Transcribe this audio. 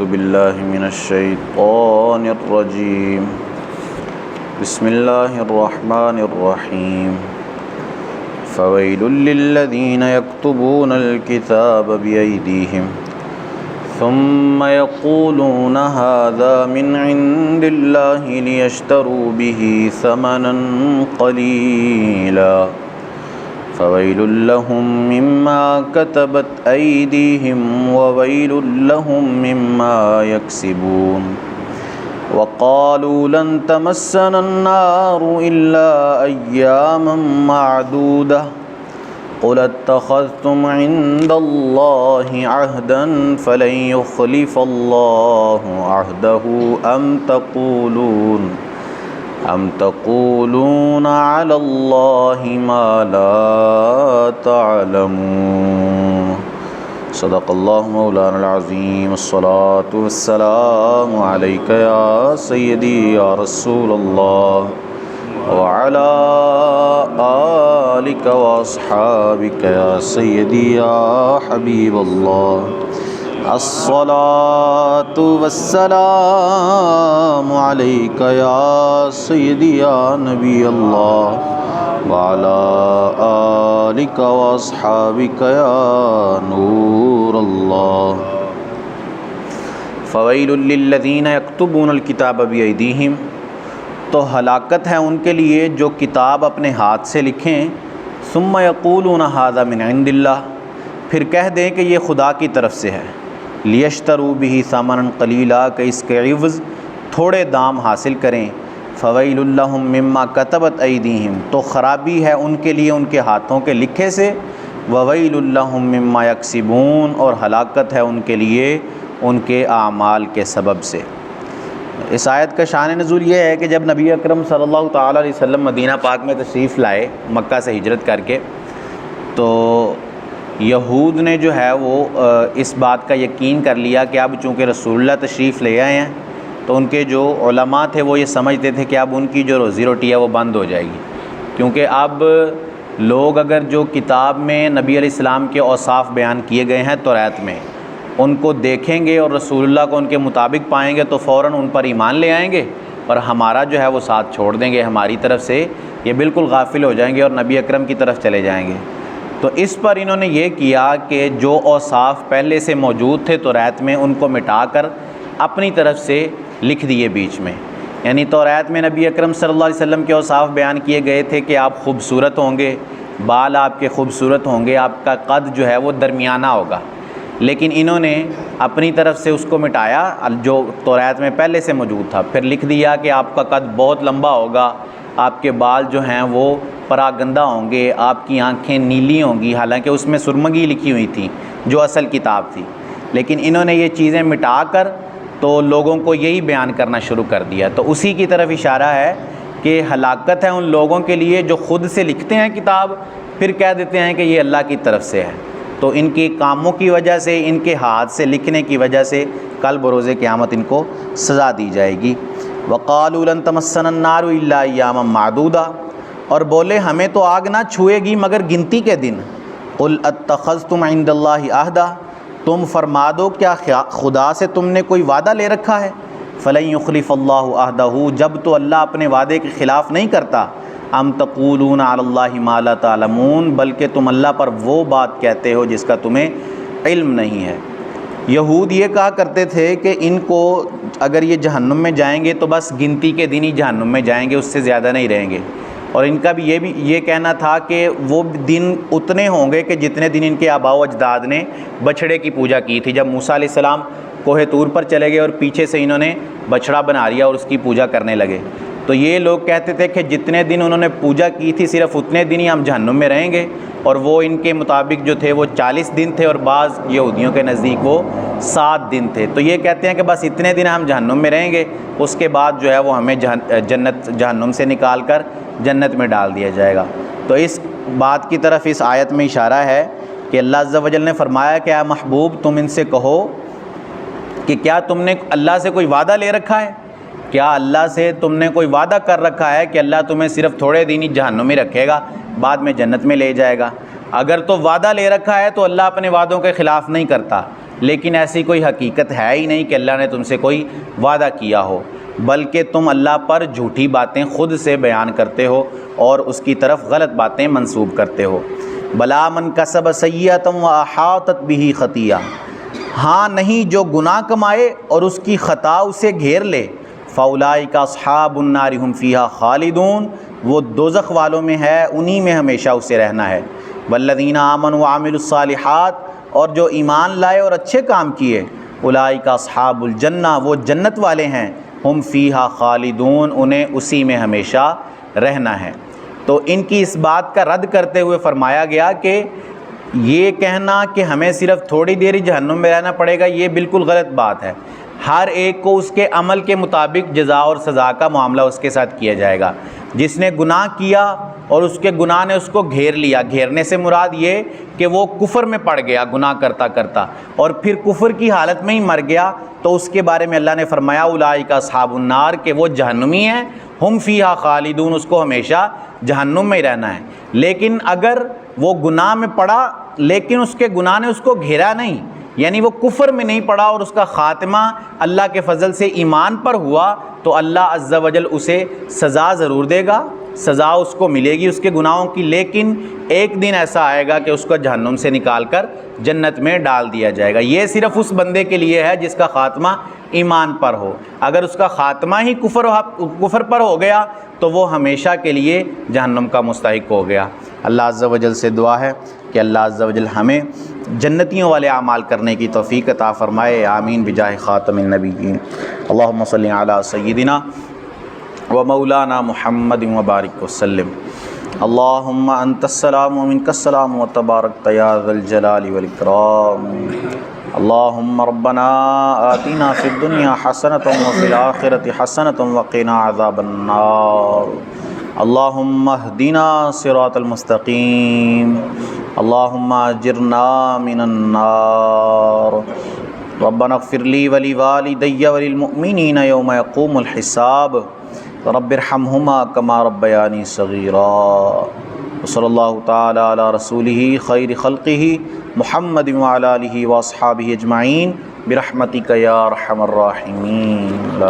بالله من الشيطان الرجيم. بسم الله الرحمن الرحيم. فويل للذين يكتبون الكتاب بأيديهم ثم يقولون هذا من عند الله ليشتروا به ثمنا قليلا فويل لهم مما كتبت أيديهم وويل لهم مما يكسبون. وقالوا لن تمسنا النار إلا أياما معدودة قل اتخذتم عند الله عهدا فلن يخلف الله عهده أم تقولون على الله ما لا تعلمون. صدق اللہ مولانا العظیم. الصلاة والسلام علیک یا سیدی یا رسول اللہ وعلى آلک واصحابک یا سیدی یا حبیب اللہ. الصلاة والسلام علیک یا سیدی یا نبی اللہ وعلى آلک واصحابک یا نور اللہ. فویل للذین یکتبون الکتاب بایدیہم، تو ہلاکت ہے ان کے لیے جو کتاب اپنے ہاتھ سے لکھیں. ثم یقولون ھذا من عند اللہ، پھر کہہ دیں کہ یہ خدا کی طرف سے ہے. لیشتروا بہ ثمنا قلیلا، کہ اس کے عوض تھوڑے دام حاصل کریں. فویل لہم مما کتبت ایدیہم، تو خرابی ہے ان کے لیے ان کے ہاتھوں کے لکھے سے. وویل لہم مما یکسبون، اور ہلاکت ہے ان کے لیے ان کے اعمال کے سبب سے. اس آیت کا شان نزول یہ ہے کہ جب نبی اکرم صلی اللہ تعالیٰ علیہ وسلم مدینہ پاک میں تشریف لائے مکہ سے ہجرت کر کے، تو یہود نے جو ہے وہ اس بات کا یقین کر لیا کہ اب چونکہ رسول اللہ تشریف لے آئے ہیں تو ان کے جو علماء تھے وہ یہ سمجھتے تھے کہ اب ان کی جو روزی روٹی ہے وہ بند ہو جائے گی، کیونکہ اب لوگ اگر جو کتاب میں نبی علیہ السلام کے اوصاف بیان کیے گئے ہیں توریت میں ان کو دیکھیں گے اور رسول اللہ کو ان کے مطابق پائیں گے تو فوراً ان پر ایمان لے آئیں گے اور ہمارا جو ہے وہ ساتھ چھوڑ دیں گے. ہماری طرف سے یہ بالکل غافل ہو جائیں گے اور نبی اکرم کی طرف چلے جائیں گے. تو اس پر انہوں نے یہ کیا کہ جو اوصاف پہلے سے موجود تھے توریت میں ان کو مٹا کر اپنی طرف سے لکھ دیے بیچ میں. یعنی توریت میں نبی اکرم صلی اللہ علیہ وسلم کے اوصاف بیان کیے گئے تھے کہ آپ خوبصورت ہوں گے، بال آپ کے خوبصورت ہوں گے، آپ کا قد جو ہے وہ درمیانہ ہوگا. لیکن انہوں نے اپنی طرف سے اس کو مٹایا جو توریت میں پہلے سے موجود تھا. پھر لکھ دیا کہ آپ کا قد بہت لمبا ہوگا، آپ کے بال جو ہیں وہ پراگندہ ہوں گے، آپ کی آنکھیں نیلی ہوں گی، حالانکہ اس میں سرمگی لکھی ہوئی تھی جو اصل کتاب تھی. لیکن انہوں نے یہ چیزیں مٹا کر تو لوگوں کو یہی بیان کرنا شروع کر دیا. تو اسی کی طرف اشارہ ہے کہ ہلاکت ہے ان لوگوں کے لیے جو خود سے لکھتے ہیں کتاب پھر کہہ دیتے ہیں کہ یہ اللہ کی طرف سے ہے. تو ان کے کاموں کی وجہ سے، ان کے ہاتھ سے لکھنے کی وجہ سے کل بروز قیامت ان کو سزا دی جائے گی. وقالوا لن تمسنا النار الا ایاما معدودہ، اور بولے ہمیں تو آگ نہ چھوئے گی مگر گنتی کے دن. قل اتخذتم عند اللہ عہدا، تم فرما دو کیا خدا سے تم نے کوئی وعدہ لے رکھا ہے. فلن یخلف اللہ عہدہ، جب تو اللہ اپنے وعدے کے خلاف نہیں کرتا. ام تقولون علی اللہ ما لا تعلمون، بلکہ تم اللہ پر وہ بات کہتے ہو جس کا تمہیں علم نہیں ہے. یہود یہ کہا کرتے تھے کہ ان کو اگر یہ جہنم میں جائیں گے تو بس گنتی کے دن ہی جہنم میں جائیں گے، اس سے زیادہ نہیں رہیں گے. اور ان کا بھی یہ کہنا تھا کہ وہ دن اتنے ہوں گے کہ جتنے دن ان کے آباء و اجداد نے بچھڑے کی پوجا کی تھی. جب موسیٰ علیہ السلام کوہ طور پر چلے گئے اور پیچھے سے انہوں نے بچھڑا بنا لیا اور اس کی پوجا کرنے لگے، تو یہ لوگ کہتے تھے کہ جتنے دن انہوں نے پوجا کی تھی صرف اتنے دن ہی ہم جہنم میں رہیں گے. اور وہ ان کے مطابق جو تھے وہ 40 دن تھے اور بعض یہودیوں کے نزدیک وہ 7 دن تھے. تو یہ کہتے ہیں کہ بس اتنے دن ہم جہنم میں رہیں گے، اس کے بعد جو ہے وہ ہمیں جہنم سے نکال کر جنت میں ڈال دیا جائے گا. تو اس بات کی طرف اس آیت میں اشارہ ہے کہ اللہ عز و جل نے فرمایا کہ اے محبوب تم ان سے کہو کہ کیا تم نے اللہ سے کوئی وعدہ لے رکھا ہے؟ کیا اللہ سے تم نے کوئی وعدہ کر رکھا ہے کہ اللہ تمہیں صرف تھوڑے دن ہی جہنم میں رکھے گا، بعد میں جنت میں لے جائے گا؟ اگر تو وعدہ لے رکھا ہے تو اللہ اپنے وعدوں کے خلاف نہیں کرتا. لیکن ایسی کوئی حقیقت ہے ہی نہیں کہ اللہ نے تم سے کوئی وعدہ کیا ہو، بلکہ تم اللہ پر جھوٹی باتیں خود سے بیان کرتے ہو اور اس کی طرف غلط باتیں منسوب کرتے ہو۔ بلا من کسب سیئۃ واحاطت بہ خطیئہ، ہاں نہیں جو گناہ کمائے اور اس کی خطا اسے گھیر لے، فاولئک اصحاب النار ھم فیہا خالدون، وہ دوزخ والوں میں ہے، انہی میں ہمیشہ اسے رہنا ہے۔ والذین آمنوا وعملوا الصالحات، اور جو ایمان لائے اور اچھے کام کیے، اولئک اصحاب الجنہ، وہ جنت والے ہیں، ہم فیہا خالدون، انہیں اسی میں ہمیشہ رہنا ہے۔ تو ان کی اس بات کا رد کرتے ہوئے فرمایا گیا کہ یہ کہنا کہ ہمیں صرف تھوڑی دیر ہی جہنم میں رہنا پڑے گا، یہ بالکل غلط بات ہے۔ ہر ایک کو اس کے عمل کے مطابق جزا اور سزا کا معاملہ اس کے ساتھ کیا جائے گا۔ جس نے گناہ کیا اور اس کے گناہ نے اس کو گھیر لیا، گھیرنے سے مراد یہ کہ وہ کفر میں پڑ گیا گناہ کرتا کرتا اور پھر کفر کی حالت میں ہی مر گیا، تو اس کے بارے میں اللہ نے فرمایا اولئک اصحاب النار، کہ وہ جہنمی ہیں، ہم فیہا خالدون، اس کو ہمیشہ جہنم میں ہی رہنا ہے۔ لیکن اگر وہ گناہ میں پڑا لیکن اس کے گناہ نے اس کو گھیرا نہیں، یعنی وہ کفر میں نہیں پڑا اور اس کا خاتمہ اللہ کے فضل سے ایمان پر ہوا، تو اللہ عز و جل اسے سزا ضرور دے گا، سزا اس کو ملے گی اس کے گناہوں کی، لیکن ایک دن ایسا آئے گا کہ اس کو جہنم سے نکال کر جنت میں ڈال دیا جائے گا۔ یہ صرف اس بندے کے لیے ہے جس کا خاتمہ ایمان پر ہو۔ اگر اس کا خاتمہ ہی کفر پر ہو گیا تو وہ ہمیشہ کے لیے جہنم کا مستحق ہو گیا۔ اللہ عز و جل سے دعا ہے کہ اللہ عز و جل ہمیں جنتیوں والے اعمال کرنے کی توفیق عطا فرمائے، آمین بجاہ خاتم النبیین۔ اللہم صلی علی سیدنا و مولانا محمد وبارک وسلم۔ اللہم انت السلام و منک السلام و تبارکت یا ذا الجلال والاکرام۔ اللہم ربنا آتنا فی الدنیا حسنۃ وفی الآخرۃ حسنۃ وقنا عذاب النار۔ اللہم اہدنا صراط المستقیم، اللہم اجرنا من النار۔ ربنا اغفر لی ولوالدی وللمؤمنین یوم یقوم الحساب، رب ارحمہما کما ربیانی صغیرا۔ وصلی اللہ تعالی علی رسولہ خیر خلقہ محمد وعلی آلہ واصحابہ اجمعین برحمتک یا ارحم الراحمین۔